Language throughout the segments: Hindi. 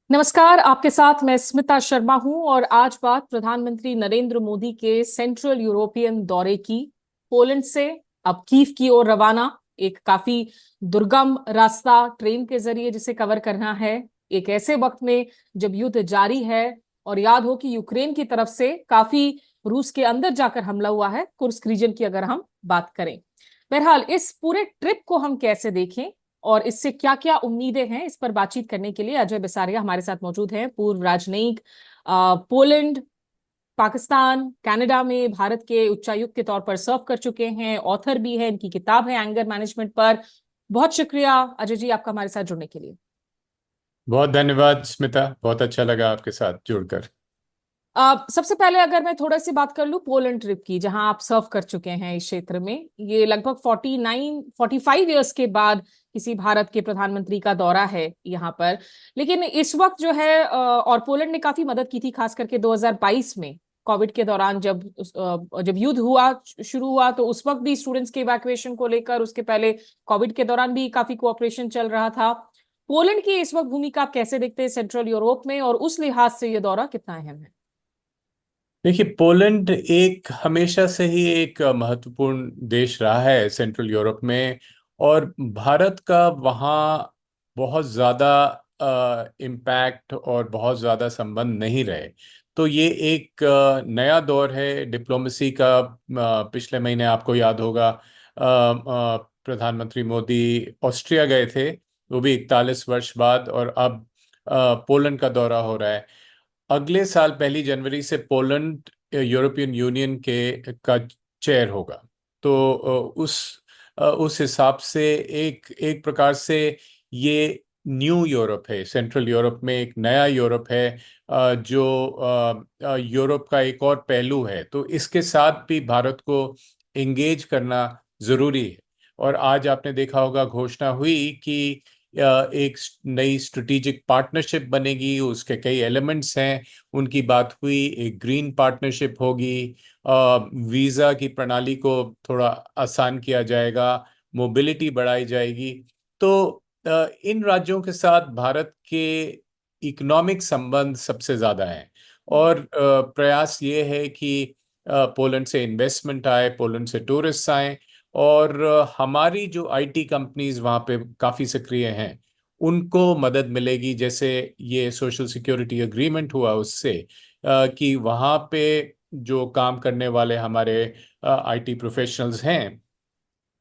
नमस्कार। आपके साथ मैं स्मिता शर्मा हूं और आज बात प्रधानमंत्री नरेंद्र मोदी के सेंट्रल यूरोपियन दौरे की। पोलैंड से अब कीव की ओर रवाना, एक काफी दुर्गम रास्ता ट्रेन के जरिए जिसे कवर करना है, एक ऐसे वक्त में जब युद्ध जारी है। और याद हो कि यूक्रेन की तरफ से काफी रूस के अंदर जाकर हमला हुआ है, कुर्स्क रीजन की अगर हम बात करें। बहरहाल इस पूरे ट्रिप को हम कैसे देखें और इससे क्या क्या उम्मीदें हैं, इस पर बातचीत करने के लिए अजय बिसारिया हमारे साथ मौजूद हैं। पूर्व राजनयिक, पोलैंड, पाकिस्तान, कनाडा में भारत के उच्चायुक्त के तौर पर सर्व कर चुके हैं, ऑथर भी है, इनकी किताब है एंगर मैनेजमेंट पर। बहुत शुक्रिया अजय जी आपका हमारे साथ जुड़ने के लिए। बहुत धन्यवाद स्मिता। बहुत अच्छा लगा आपके साथ जुड़कर। सबसे पहले अगर मैं थोड़ा सी बात कर लूं पोलैंड ट्रिप की, जहां आप सर्व कर चुके हैं इस क्षेत्र में, ये लगभग 45 ईयर्स के बाद किसी भारत के प्रधानमंत्री का दौरा है यहाँ पर। लेकिन इस वक्त जो है और पोलैंड ने काफी मदद की थी, खास करके 2022 में कोविड के दौरान, जब युद्ध हुआ, शुरू हुआ, तो उस वक्त भी स्टूडेंट्स के इवैक्यूएशन को लेकर, उसके पहले कोविड के दौरान भी काफी कोऑपरेशन चल रहा था। पोलैंड की इस वक्त भूमिका आप कैसे देखते हैं सेंट्रल यूरोप में, और उस लिहाज से ये दौरा कितना अहम है? देखिए, पोलैंड एक हमेशा से ही एक महत्वपूर्ण देश रहा है सेंट्रल यूरोप में। और भारत का वहाँ बहुत ज़्यादा इम्पैक्ट और बहुत ज़्यादा संबंध नहीं रहे। तो ये एक नया दौर है डिप्लोमेसी का। पिछले महीने आपको याद होगा, प्रधानमंत्री मोदी ऑस्ट्रिया गए थे, वो भी 41 वर्ष बाद। और अब पोलैंड का दौरा हो रहा है। अगले साल 1 जनवरी से पोलैंड यूरोपियन यूनियन के का चेयर होगा। तो उस हिसाब से एक एक प्रकार से ये न्यू यूरोप है। सेंट्रल यूरोप में एक नया यूरोप है, जो यूरोप का एक और पहलू है। तो इसके साथ भी भारत को एंगेज करना जरूरी है। और आज आपने देखा होगा, घोषणा हुई कि एक नई स्ट्रेटेजिक पार्टनरशिप बनेगी, उसके कई एलिमेंट्स हैं। उनकी बात हुई, एक ग्रीन पार्टनरशिप होगी, वीज़ा की प्रणाली को थोड़ा आसान किया जाएगा, मोबिलिटी बढ़ाई जाएगी। तो इन राज्यों के साथ भारत के इकोनॉमिक संबंध सबसे ज़्यादा हैं। और प्रयास ये है कि पोलैंड से इन्वेस्टमेंट आए, पोलैंड से टूरिस्ट आए। और हमारी जो आईटी कंपनीज वहाँ पे काफ़ी सक्रिय हैं, उनको मदद मिलेगी। जैसे ये सोशल सिक्योरिटी एग्रीमेंट हुआ उससे, कि वहाँ पे जो काम करने वाले हमारे आईटी प्रोफेशनल्स हैं,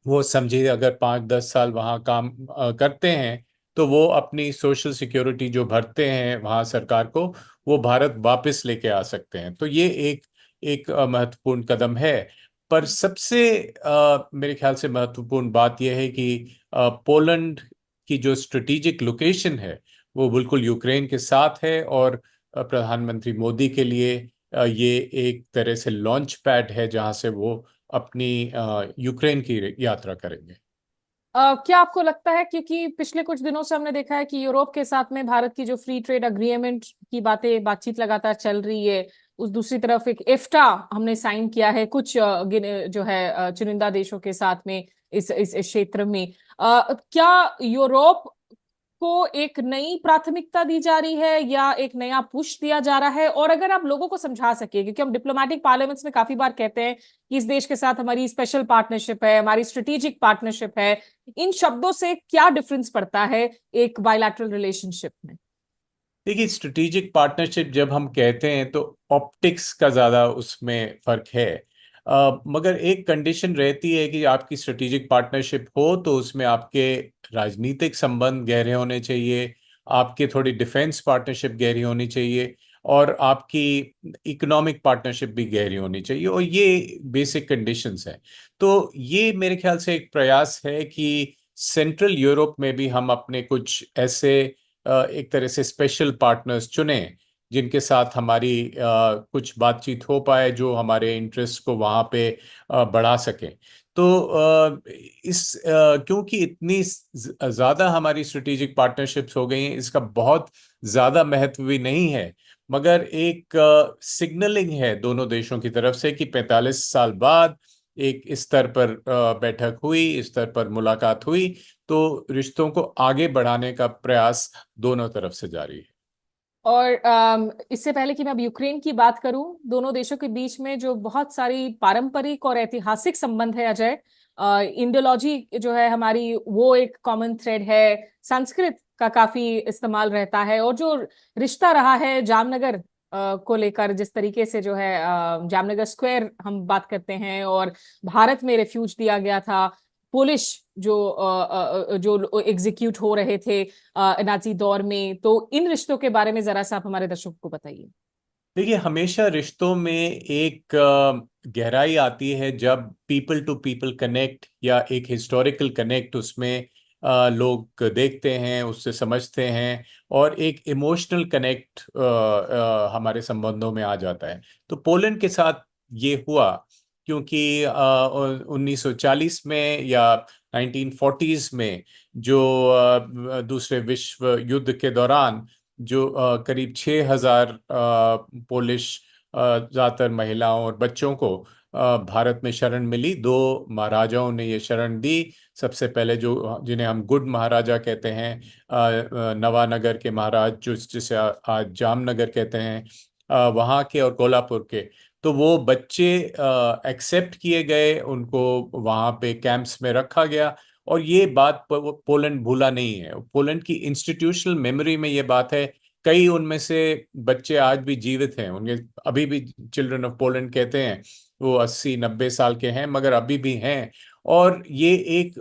वो समझिए अगर 5-10 साल वहाँ काम करते हैं, तो वो अपनी सोशल सिक्योरिटी जो भरते हैं वहाँ सरकार को, वो भारत वापस लेके आ सकते हैं। तो ये एक एक महत्वपूर्ण कदम है। पर सबसे मेरे ख्याल से महत्वपूर्ण बात यह है कि पोलैंड की जो स्ट्रेटेजिक लोकेशन है, वो बिल्कुल यूक्रेन के साथ है। और प्रधानमंत्री मोदी के लिए ये एक तरह से लॉन्च पैड है, जहाँ से वो अपनी यूक्रेन की यात्रा करेंगे। क्या आपको लगता है, क्योंकि पिछले कुछ दिनों से हमने देखा है कि यूरोप के साथ में भारत की जो फ्री ट्रेड अग्रीमेंट की बातचीत लगातार चल रही है, उस दूसरी तरफ एक एफ्टा हमने साइन किया है कुछ जो है चुनिंदा देशों के साथ में इस क्षेत्र में। क्या यूरोप को एक नई प्राथमिकता दी जा रही है या एक नया पुश दिया जा रहा है? और अगर आप लोगों को समझा सके, क्योंकि हम डिप्लोमेटिक पार्लियामेंट्स में काफी बार कहते हैं कि इस देश के साथ हमारी स्पेशल पार्टनरशिप है, हमारी स्ट्रेटेजिक पार्टनरशिप है, इन शब्दों से क्या डिफरेंस पड़ता है एक बायलैटरल रिलेशनशिप में? देखिए, स्ट्रेटेजिक पार्टनरशिप जब हम कहते हैं तो ऑप्टिक्स का ज़्यादा उसमें फ़र्क है। मगर एक कंडीशन रहती है कि आपकी स्ट्रेटेजिक पार्टनरशिप हो तो उसमें आपके राजनीतिक संबंध गहरे होने चाहिए, आपके थोड़ी डिफेंस पार्टनरशिप गहरी होनी चाहिए, और आपकी इकोनॉमिक पार्टनरशिप भी गहरी होनी चाहिए। और ये बेसिक कंडीशंस हैं। तो ये मेरे ख्याल से एक प्रयास है कि सेंट्रल यूरोप में भी हम अपने कुछ ऐसे एक तरह से स्पेशल पार्टनर्स चुने, जिनके साथ हमारी कुछ बातचीत हो पाए, जो हमारे इंटरेस्ट को वहाँ पे बढ़ा सकें। तो क्योंकि इतनी ज़्यादा हमारी स्ट्रेटेजिक पार्टनरशिप्स हो गई हैं, इसका बहुत ज़्यादा महत्व भी नहीं है। मगर एक सिग्नलिंग है दोनों देशों की तरफ से कि 45 साल बाद एक इस स्तर पर बैठक हुई, इस स्तर पर मुलाकात हुई। तो रिश्तों को आगे बढ़ाने का प्रयास दोनों तरफ से जारी है। और इससे पहले कि मैं अब यूक्रेन की बात करूं, दोनों देशों के बीच में जो बहुत सारी पारंपरिक और ऐतिहासिक संबंध है अजय, इंडोलॉजी जो है हमारी, वो एक कॉमन थ्रेड है। संस्कृत का काफी इस्तेमाल रहता है, और जो रिश्ता रहा है जामनगर को लेकर, जिस तरीके से जो है जामनगर स्क्वायर हम बात करते हैं, और भारत में रिफ्यूज दिया गया था पोलिश जो एग्जीक्यूट हो रहे थे नाजी दौर में। तो इन रिश्तों के बारे में जरा सा आप हमारे दर्शकों को बताइए। देखिए, हमेशा रिश्तों में एक गहराई आती है जब पीपल टू पीपल कनेक्ट या एक हिस्टोरिकल कनेक्ट उसमें लोग देखते हैं, उससे समझते हैं, और एक इमोशनल कनेक्ट हमारे संबंधों में आ जाता है। तो पोलैंड के साथ ये हुआ क्योंकि 1940 में या 1940s में जो दूसरे विश्व युद्ध के दौरान जो करीब 6,000 पोलिश ज्यादातर महिलाओं और बच्चों को भारत में शरण मिली। दो महाराजाओं ने ये शरण दी। सबसे पहले जो जिन्हें हम गुड महाराजा कहते हैं, नवानगर के महाराज, जो जिसे आज जामनगर कहते हैं, वहाँ के, और कोल्हापुर के। तो वो बच्चे एक्सेप्ट किए गए, उनको वहाँ पे कैंप्स में रखा गया। और ये बात पोलैंड भूला नहीं है। पोलैंड की इंस्टीट्यूशनल मेमोरी में ये बात है। कई उनमें से बच्चे आज भी जीवित हैं, उनके अभी भी चिल्ड्रन ऑफ पोलैंड कहते हैं। वो 80-90 साल के हैं, मगर अभी भी हैं। और ये एक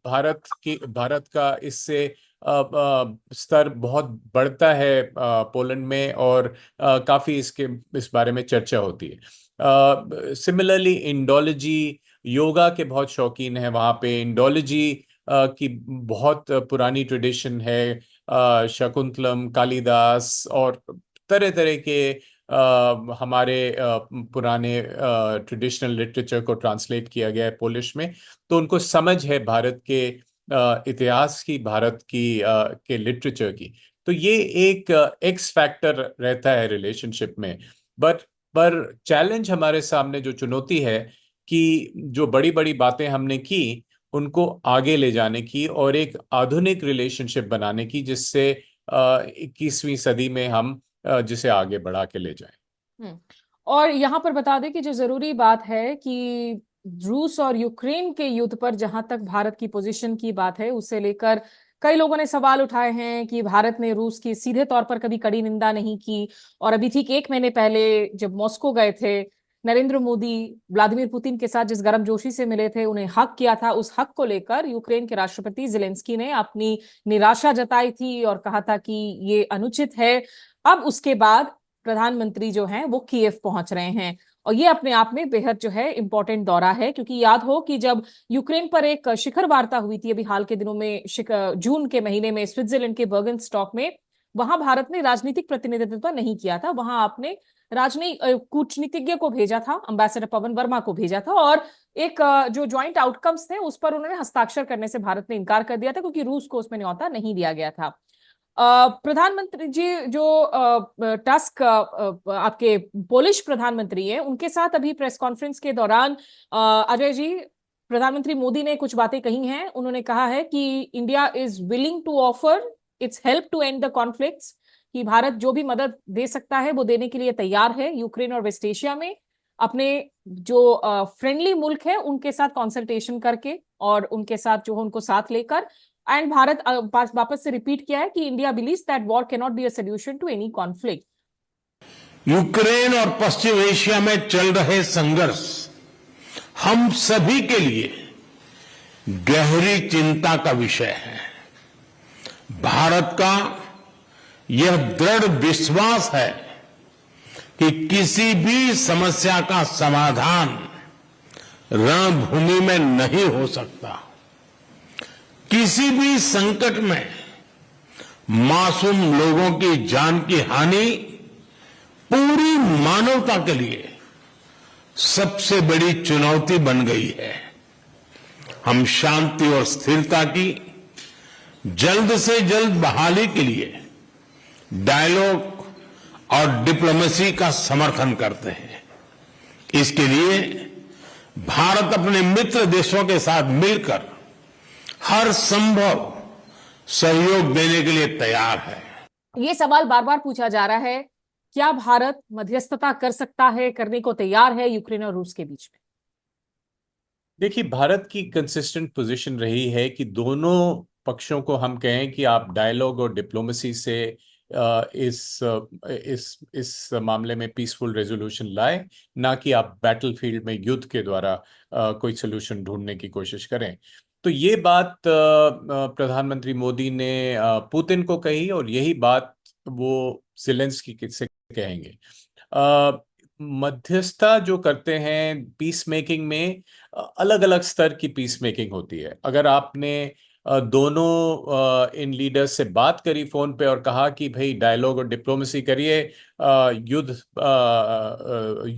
भारत का इससे स्तर बहुत बढ़ता है पोलैंड में, और काफी इस बारे में चर्चा होती है। सिमिलरली इंडोलॉजी, योगा के बहुत शौकीन है वहाँ पे। इंडोलॉजी की बहुत पुरानी ट्रेडिशन है। शकुंतलम, कालिदास और तरह तरह के हमारे पुराने ट्रेडिशनल लिटरेचर को ट्रांसलेट किया गया है पोलिश में। तो उनको समझ है भारत के इतिहास की, भारत की के लिटरेचर की। तो ये एक एक्स फैक्टर रहता है रिलेशनशिप में। बट पर चैलेंज हमारे सामने जो चुनौती है कि जो बड़ी बड़ी बातें हमने की, उनको आगे ले जाने की और एक आधुनिक रिलेशनशिप बनाने की, जिससे 21वीं सदी में हम जिसे आगे बढ़ा के ले जाएं। और यहाँ पर बता दें कि जो जरूरी बात है कि रूस और यूक्रेन के युद्ध पर जहां तक भारत की पोजीशन की बात है, उसे लेकर कई लोगों ने सवाल उठाए हैं कि भारत ने रूस की सीधे तौर पर कभी कड़ी निंदा नहीं की। और अभी ठीक एक महीने पहले जब मॉस्को गए थे, नरेंद्र मोदी व्लादिमीर पुतिन के साथ जिस गर्मजोशी से मिले थे, उन्हें हक किया था, उस हक को लेकर यूक्रेन के राष्ट्रपति जेलेंस्की ने अपनी निराशा जताई थी और कहा था कि ये अनुचित है। अब उसके बाद प्रधानमंत्री जो हैं वो कीव पहुंच रहे हैं, और ये अपने आप में बेहद जो है इंपॉर्टेंट दौरा है। क्योंकि याद हो कि जब यूक्रेन पर एक शिखर वार्ता हुई थी अभी हाल के दिनों में, जून के महीने में स्विट्जरलैंड के बर्गनस्टॉक में, वहां भारत ने राजनीतिक प्रतिनिधित्व नहीं किया था। वहां आपने कूटनीतिज्ञ को भेजा था, अंबेसडर पवन वर्मा को भेजा था, और एक जो ज्वाइंट आउटकम्स थे उस पर उन्होंने हस्ताक्षर करने से भारत ने इनकार कर दिया था, क्योंकि रूस को उसमें न्यौता नहीं दिया गया था। प्रधानमंत्री जी जो टस्क आपके पोलिश प्रधानमंत्री हैं, उनके साथ अभी प्रेस कॉन्फ्रेंस के दौरान अजय जी, प्रधानमंत्री मोदी ने कुछ बातें कही हैं। उन्होंने कहा है कि India is willing to offer its help to end the conflicts, कि भारत जो भी मदद दे सकता है वो देने के लिए तैयार है यूक्रेन और वेस्ट एशिया में। अपने जो फ्रेंडली मुल्क है उनके साथ कंसल्टेशन करके और उनके साथ जो है उनको साथ लेकर। एंड भारत वापस से रिपीट किया है कि India believes that war can not be a solution to any conflict. Ukraine और पश्चिम एशिया में चल रहे संघर्ष हम सभी के लिए गहरी चिंता का विषय है। भारत का यह दृढ़ विश्वास है कि किसी भी समस्या का समाधान रणभूमि में नहीं हो सकता। किसी भी संकट में मासूम लोगों की जान की हानि पूरी मानवता के लिए सबसे बड़ी चुनौती बन गई है। हम शांति और स्थिरता की जल्द से जल्द बहाली के लिए डायलॉग और डिप्लोमेसी का समर्थन करते हैं। इसके लिए भारत अपने मित्र देशों के साथ मिलकर हर संभव सहयोग देने के लिए तैयार है। ये सवाल बार बार पूछा जा रहा है, क्या भारत मध्यस्थता कर सकता है, करने को तैयार है यूक्रेन और रूस के बीच में? देखिए, भारत की कंसिस्टेंट पोजीशन रही है कि दोनों पक्षों को हम कहें कि आप डायलॉग और डिप्लोमेसी से इस मामले में पीसफुल रेजोल्यूशन लाए, ना कि आप बैटलफील्ड में युद्ध के द्वारा कोई सोल्यूशन ढूंढने की कोशिश करें। तो ये बात प्रधानमंत्री मोदी ने पुतिन को कही, और यही बात वो जेलेंस्की से कहेंगे। मध्यस्थता जो करते हैं पीस मेकिंग में, अलग अलग स्तर की पीस मेकिंग होती है। अगर आपने दोनों इन लीडर्स से बात करी फोन पे और कहा कि भाई डायलॉग और डिप्लोमेसी करिए,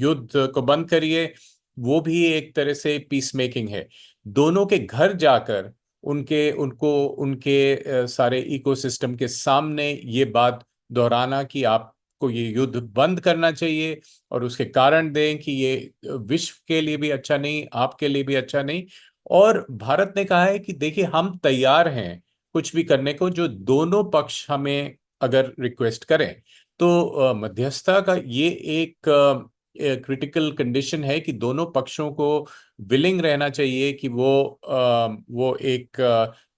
युद्ध को बंद करिए, वो भी एक तरह से पीस मेकिंग है। दोनों के घर जाकर उनके सारे इकोसिस्टम के सामने ये बात दोहराना कि आपको ये युद्ध बंद करना चाहिए, और उसके कारण दें कि ये विश्व के लिए भी अच्छा नहीं, आपके लिए भी अच्छा नहीं। और भारत ने कहा है कि देखिए, हम तैयार हैं कुछ भी करने को, जो दोनों पक्ष हमें अगर रिक्वेस्ट करें। तो मध्यस्थता का ये एक क्रिटिकल कंडीशन है कि दोनों पक्षों को विलिंग रहना चाहिए कि वो एक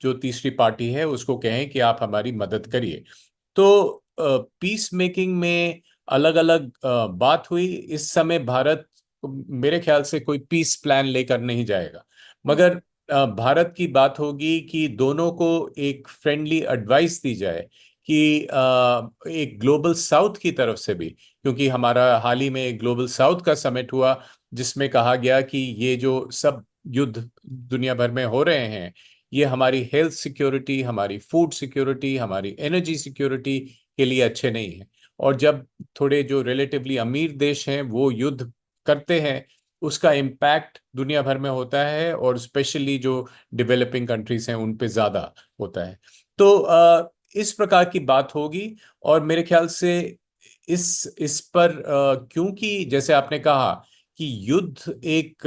जो तीसरी पार्टी है उसको कहें कि आप हमारी मदद करिए। तो पीस मेकिंग में अलग अलग बात हुई। इस समय भारत मेरे ख्याल से कोई पीस प्लान लेकर नहीं जाएगा, मगर भारत की बात होगी कि दोनों को एक फ्रेंडली एडवाइस दी जाए कि एक ग्लोबल साउथ की तरफ से भी, क्योंकि हमारा हाल ही में एक ग्लोबल साउथ का समिट हुआ जिसमें कहा गया कि ये जो सब युद्ध दुनिया भर में हो रहे हैं, ये हमारी हेल्थ सिक्योरिटी, हमारी फूड सिक्योरिटी, हमारी एनर्जी सिक्योरिटी के लिए अच्छे नहीं है। और जब थोड़े जो रिलेटिवली अमीर देश हैं वो युद्ध करते हैं, उसका इम्पैक्ट दुनिया भर में होता है, और स्पेशली जो डेवलपिंग कंट्रीज हैं उन पे ज्यादा होता है। तो इस प्रकार की बात होगी। और मेरे ख्याल से इस पर क्योंकि जैसे आपने कहा कि युद्ध एक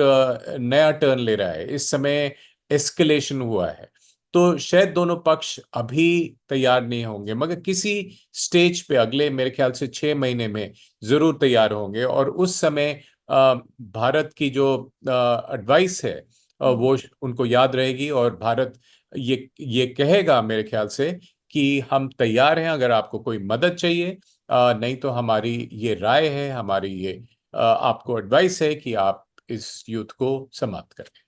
नया टर्न ले रहा है, इस समय एस्केलेशन हुआ है, तो शायद दोनों पक्ष अभी तैयार नहीं होंगे, मगर किसी स्टेज पे अगले मेरे ख्याल से 6 महीने में जरूर तैयार होंगे। और उस समय भारत की जो एडवाइस है वो उनको याद रहेगी, और भारत ये कहेगा मेरे ख्याल से कि हम तैयार हैं अगर आपको कोई मदद चाहिए, नहीं तो हमारी ये राय है, हमारी ये आपको एडवाइस है कि आप इस युद्ध को समाप्त करें।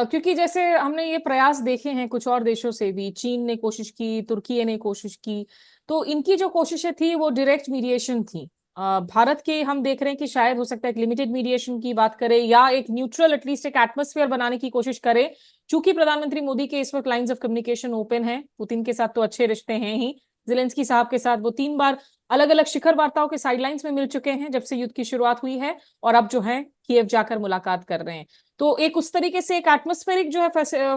क्योंकि जैसे हमने ये प्रयास देखे हैं कुछ और देशों से भी, चीन ने कोशिश की, तुर्की ने कोशिश की, तो इनकी जो कोशिशें थी वो डायरेक्ट मीडिएशन थी। भारत के हम देख रहे हैं कि शायद हो सकता है एक लिमिटेड मीडिएशन की बात करें, या एक न्यूट्रल एटलीस्ट एक एटमोस्फेयर बनाने की कोशिश करें। चूंकि प्रधानमंत्री मोदी के इस वक्त लाइंस ऑफ कम्युनिकेशन ओपन है, पुतिन के साथ तो अच्छे रिश्ते हैं ही, जेलेंस्की साहब के साथ वो 3 बार अलग अलग शिखर वार्ताओं के साइडलाइंस में मिल चुके हैं जब से युद्ध की शुरुआत हुई है, और अब जो है कीव जाकर मुलाकात कर रहे हैं। तो एक उस तरीके से एक एटमॉस्फेरिक जो है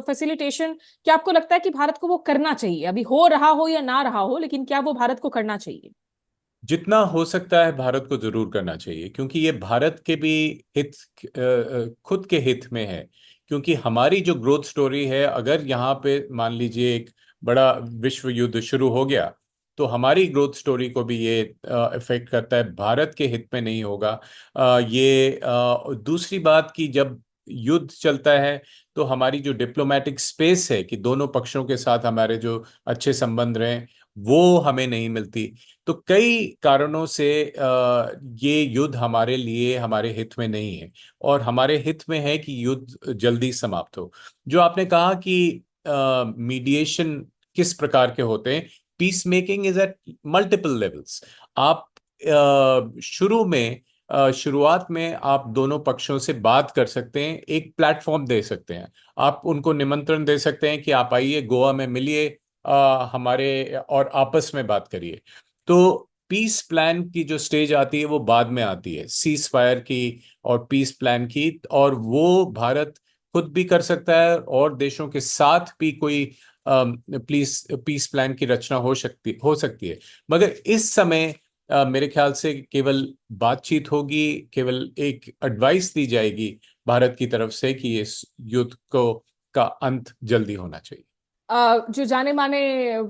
फैसिलिटेशन, क्या आपको लगता है कि भारत को वो करना चाहिए? अभी हो रहा हो या ना रहा हो, लेकिन क्या वो भारत को करना चाहिए? जितना हो सकता है भारत को जरूर करना चाहिए, क्योंकि ये भारत के भी हित, खुद के हित में है। क्योंकि हमारी जो ग्रोथ स्टोरी है, अगर यहाँ पे मान लीजिए एक बड़ा विश्व युद्ध शुरू हो गया, तो हमारी ग्रोथ स्टोरी को भी ये इफेक्ट करता है, भारत के हित में नहीं होगा। दूसरी बात कि जब युद्ध चलता है तो हमारी जो डिप्लोमेटिक स्पेस है कि दोनों पक्षों के साथ हमारे जो अच्छे संबंध रहे, वो हमें नहीं मिलती। तो कई कारणों से ये युद्ध हमारे लिए, हमारे हित में नहीं है, और हमारे हित में है कि युद्ध जल्दी समाप्त हो। जो आपने कहा कि मीडिएशन किस प्रकार के होते हैं, peace making is at multiple levels. आप शुरुआत में आप दोनों पक्षों से बात कर सकते हैं, एक प्लेटफॉर्म दे सकते हैं, आप उनको निमंत्रण दे सकते हैं कि आप आइए गोवा में मिलिए हमारे, और आपस में बात करिए। तो पीस प्लान की जो स्टेज आती है वो बाद में आती है, सीज फायर की और पीस प्लान की, और वो भारत खुद भी कर सकता है, और देशों के साथ भी कोई पीस प्लान की रचना हो सकती है। मगर इस समय मेरे ख्याल से केवल बातचीत होगी, केवल एक एडवाइस दी जाएगी भारत की तरफ से कि इस युद्ध को का अंत जल्दी होना चाहिए। जो जाने माने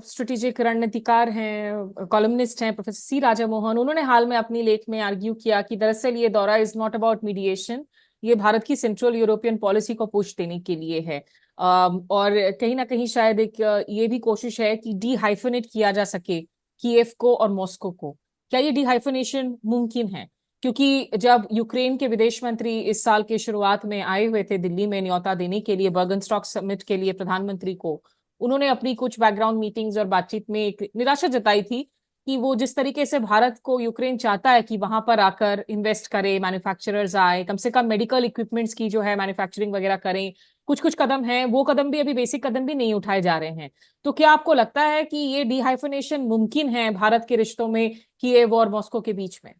स्ट्रेटेजिक रणनीतिकार हैं, कॉलमनिस्ट हैं, प्रोफेसर सी राजा मोहन, उन्होंने हाल में अपनी लेख में आर्ग्यू किया कि दरअसल ये दौरा इज नॉट अबाउट मीडिएशन, ये भारत की सेंट्रल यूरोपियन पॉलिसी को पुश देने के लिए है। और कहीं ना कहीं शायद एक ये भी कोशिश है कि डी हाइफनेट किया जा सके कीव को और मॉस्को को। क्या ये डी हाइफनेशन मुमकिन है? क्योंकि जब यूक्रेन के विदेश मंत्री इस साल के शुरुआत में आए हुए थे दिल्ली में न्योता देने के लिए बर्गनस्टॉक समिट के लिए प्रधानमंत्री को, उन्होंने अपनी कुछ बैकग्राउंड मीटिंग्स और बातचीत में एक निराशा जताई थी कि वो जिस तरीके से भारत को यूक्रेन चाहता है कि वहां पर आकर इन्वेस्ट करे, मैन्युफैक्चरर्स आए, कम से कम मेडिकल इक्विपमेंट्स की जो है मैन्युफैक्चरिंग वगैरह करें, कुछ कुछ कदम हैं, वो कदम भी अभी बेसिक कदम भी नहीं उठाए जा रहे हैं। तो क्या आपको लगता है कि ये डिहाइफनेशन मुमकिन है भारत के रिश्तों में कीव और मॉस्को के बीच में?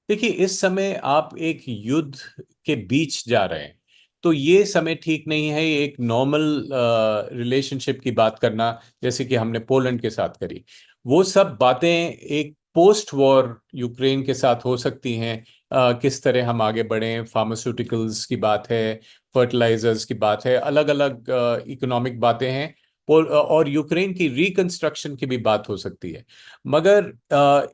देखिए, इस समय आप एक युद्ध के बीच जा रहे हैं, तो ये समय ठीक नहीं है ये एक नॉर्मल रिलेशनशिप की बात करना, जैसे कि हमने पोलैंड के साथ करी। वो सब बातें एक पोस्ट वॉर यूक्रेन के साथ हो सकती हैं। किस तरह हम आगे बढ़ें, फार्मास्यूटिकल्स की बात है, फर्टिलाइजर्स की बात है, अलग अलग इकोनॉमिक बातें हैं, और यूक्रेन की रिकंस्ट्रक्शन की भी बात हो सकती है। मगर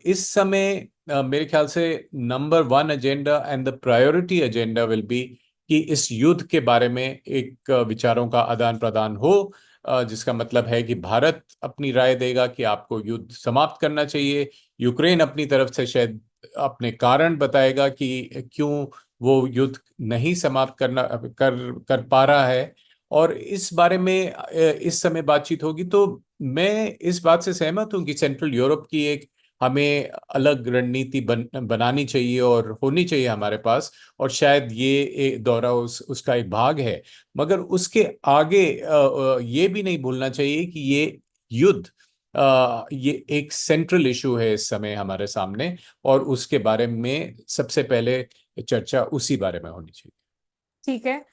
इस समय मेरे ख्याल से number one agenda and the priority agenda will be कि इस युद्ध के बारे में एक विचारों का आदान प्रदान हो, जिसका मतलब है कि भारत अपनी राय देगा कि आपको युद्ध समाप्त करना चाहिए, यूक्रेन अपनी तरफ से शायद अपने कारण बताएगा कि क्यों वो युद्ध नहीं समाप्त कर पा रहा है, और इस बारे में इस समय बातचीत होगी। तो मैं इस बात से सहमत हूं कि सेंट्रल यूरोप की एक हमें अलग रणनीति बनानी चाहिए और होनी चाहिए हमारे पास, और शायद ये एक दौरा उसका एक भाग है। मगर उसके आगे ये भी नहीं भूलना चाहिए कि ये युद्ध ये एक सेंट्रल इशू है इस समय हमारे सामने, और उसके बारे में सबसे पहले चर्चा उसी बारे में होनी चाहिए। ठीक है।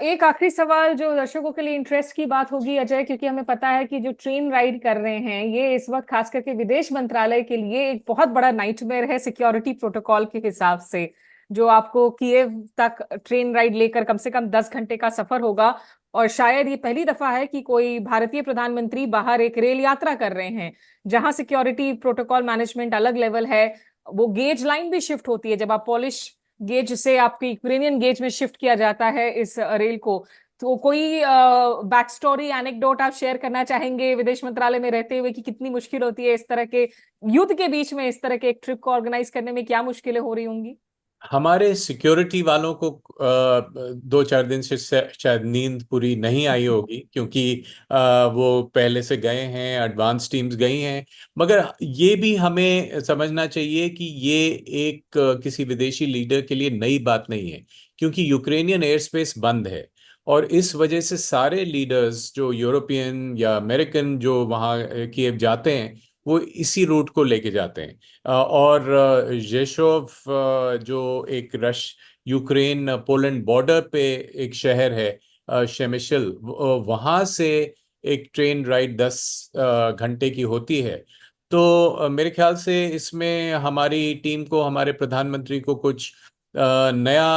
एक आखिरी सवाल जो दर्शकों के लिए इंटरेस्ट की बात होगी अजय, क्योंकि हमें पता है कि जो ट्रेन राइड कर रहे हैं ये इस वक्त खास करके विदेश मंत्रालय के लिए एक बहुत बड़ा नाइटमेयर है सिक्योरिटी प्रोटोकॉल के हिसाब से। जो आपको कीव तक ट्रेन राइड लेकर कम से कम 10 घंटे का सफर होगा, और शायद ये पहली दफा है कि कोई भारतीय प्रधानमंत्री बाहर एक रेल यात्रा कर रहे हैं जहां सिक्योरिटी प्रोटोकॉल मैनेजमेंट अलग लेवल है। वो गेज लाइन भी शिफ्ट होती है जब आप पॉलिश गेज से आपके यूक्रेनियन गेज में शिफ्ट किया जाता है इस रेल को। तो कोई बैक स्टोरी एनेक्डोट आप शेयर करना चाहेंगे विदेश मंत्रालय में रहते हुए कि कितनी मुश्किल होती है इस तरह के युद्ध के बीच में इस तरह के एक ट्रिप को ऑर्गेनाइज करने में, क्या मुश्किलें हो रही होंगी? हमारे सिक्योरिटी वालों को 2-4 दिन से शायद नींद पूरी नहीं आई होगी, क्योंकि वो पहले से गए हैं, एडवांस टीम्स गई हैं। मगर ये भी हमें समझना चाहिए कि ये एक किसी विदेशी लीडर के लिए नई बात नहीं है, क्योंकि यूक्रेनियन एयर स्पेस बंद है, और इस वजह से सारे लीडर्स जो यूरोपियन या अमेरिकन जो वहाँ कीव जाते हैं वो इसी रूट को लेके जाते हैं। और येशोव जो एक यूक्रेन पोलैंड बॉर्डर पे एक शहर है, शेमिशिल, वहां से एक ट्रेन राइड 10 घंटे की होती है। तो मेरे ख्याल से इसमें हमारी टीम को, हमारे प्रधानमंत्री को कुछ नया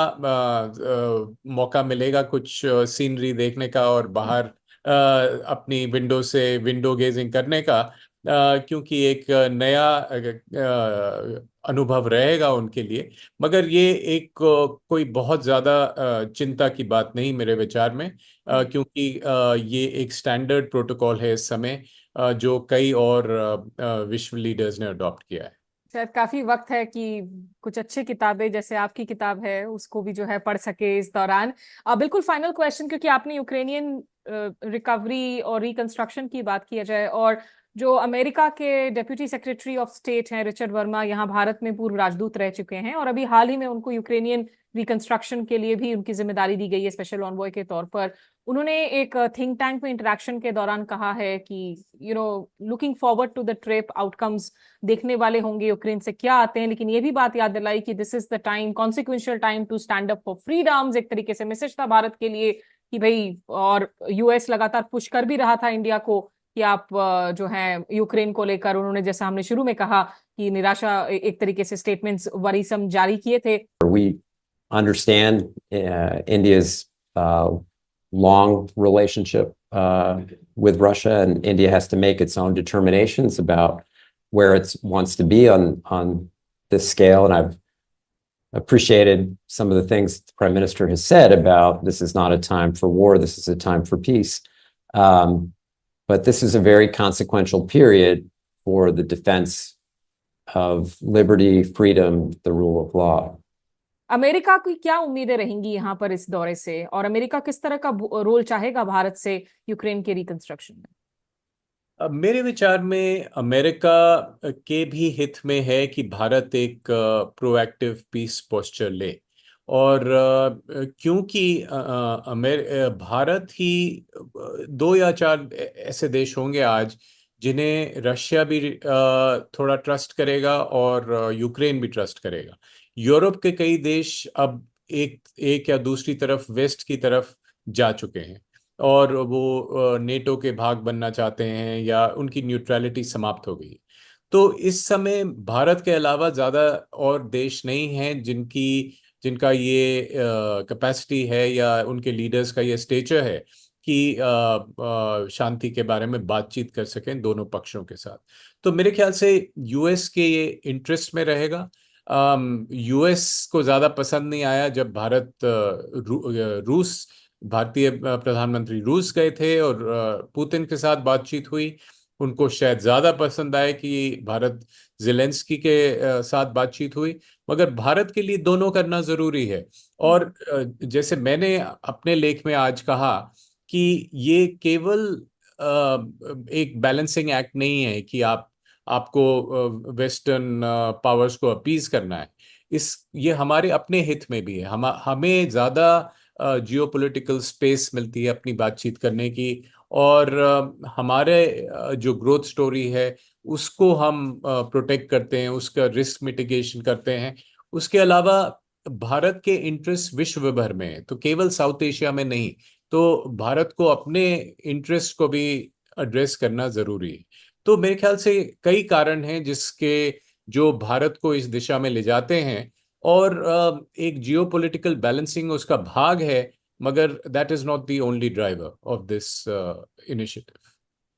मौका मिलेगा, कुछ सीनरी देखने का और बाहर अपनी विंडो से विंडो गेजिंग करने का, क्योंकि एक नया अनुभव रहेगा उनके लिए। मगर ये एक कोई बहुत ज्यादा चिंता की बात नहीं मेरे विचार में, क्योंकि ये एक स्टैंडर्ड प्रोटोकॉल है इस समय, जो कई और विश्व लीडर्स ने अडॉप्ट किया है। शायद काफी वक्त है कि कुछ अच्छी किताबें जैसे आपकी किताब है उसको भी जो है पढ़ सके इस दौरान। बिल्कुल फाइनल क्वेश्चन, क्योंकि आपने यूक्रेनियन रिकवरी और रिकंस्ट्रक्शन की बात की जाए, और जो अमेरिका के डेप्यूटी सेक्रेटरी ऑफ स्टेट हैं रिचर्ड वर्मा, यहाँ भारत में पूर्व राजदूत रह चुके हैं, और अभी हाल ही में उनको यूक्रेनियन रिकंस्ट्रक्शन के लिए भी उनकी जिम्मेदारी दी गई है स्पेशल ऑनवॉय के तौर पर। उन्होंने एक थिंक टैंक में इंटरेक्शन के दौरान कहा है कि looking forward to the trip, outcomes देखने वाले होंगे यूक्रेन से क्या आते हैं, लेकिन ये भी बात याद दिलाई कि this is the time, consequential time to stand up for freedoms. एक तरीके से मैसेज था भारत के लिए कि भाई, और यूएस लगातार पुश कर भी रहा था इंडिया को कि आप जो है यूक्रेन को लेकर, उन्होंने जैसा हमने शुरू में कहा कि निराशा एक तरीके से स्टेटमेंट्स वरीसम जारी किए थे। We understand India's long relationship with Russia, and India has to make its own determinations about where it wants to be on this scale. And I've appreciated some of the things the Prime Minister has said about this is not a time for war, this is a time for peace. But this is a very consequential period for the defense of liberty, freedom, the rule of law. America की क्या उम्मीदें रहेंगी यहाँ पर इस दौरे से, और अमेरिका किस तरह का रोल चाहेगा भारत से यूक्रेन के रिकंस्ट्रक्शन में? मेरे विचार में अमेरिका के भी हित में है कि भारत एक प्रोएक्टिव पीस पोस्चर ले, और क्योंकि भारत ही 2 या 4 ऐसे देश होंगे आज जिन्हें रशिया भी थोड़ा ट्रस्ट करेगा और यूक्रेन भी ट्रस्ट करेगा। यूरोप के कई देश अब एक या दूसरी तरफ वेस्ट की तरफ जा चुके हैं और वो नेटो के भाग बनना चाहते हैं या उनकी न्यूट्रलिटी समाप्त हो गई। तो इस समय भारत के अलावा ज़्यादा और देश नहीं हैं जिनका ये कैपेसिटी है या उनके लीडर्स का ये स्टेचर है कि शांति के बारे में बातचीत कर सकें दोनों पक्षों के साथ। तो मेरे ख्याल से यूएस के ये इंटरेस्ट में रहेगा। यूएस को ज़्यादा पसंद नहीं आया जब भारतीय प्रधानमंत्री रूस गए थे और पुतिन के साथ बातचीत हुई। उनको शायद ज़्यादा पसंद आए कि भारत ज़ेलेंस्की के साथ बातचीत हुई, मगर भारत के लिए दोनों करना ज़रूरी है। और जैसे मैंने अपने लेख में आज कहा कि ये केवल एक बैलेंसिंग एक्ट नहीं है कि आपको वेस्टर्न पावर्स को अपीज करना है। ये हमारे अपने हित में भी है। हमें ज़्यादा जियोपॉलिटिकल स्पेस मिलती है अपनी बातचीत करने की, और हमारे जो ग्रोथ स्टोरी है उसको हम प्रोटेक्ट करते हैं, उसका रिस्क मिटिगेशन करते हैं। उसके अलावा भारत के इंटरेस्ट विश्व भर में है, तो केवल साउथ एशिया में नहीं। तो भारत को अपने इंटरेस्ट को भी एड्रेस करना जरूरी है। तो मेरे ख्याल से कई कारण हैं जो भारत को इस दिशा में ले जाते हैं, और एक जियोपॉलिटिकल बैलेंसिंग उसका भाग है, मगर that is not the only driver of this initiative.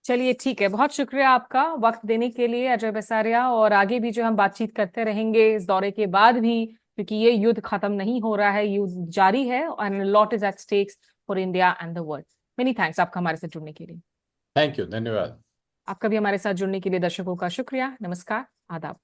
चलिए ठीक है, बहुत शुक्रिया आपका वक्त देने के लिए अजय बिसारिया, और आगे भी जो हम बातचीत करते रहेंगे इस दौरे के बाद भी, क्योंकि ये युद्ध खत्म नहीं हो रहा है, युद्ध जारी है, and lot is at stakes for India and the world. Many thanks आपका हमारे साथ जुड़ने के लिए। थैंक यू, धन्यवाद। आपका भी हमारे साथ जुड़ने के लिए दर्शकों का शुक्रिया। नमस्कार, आदाब।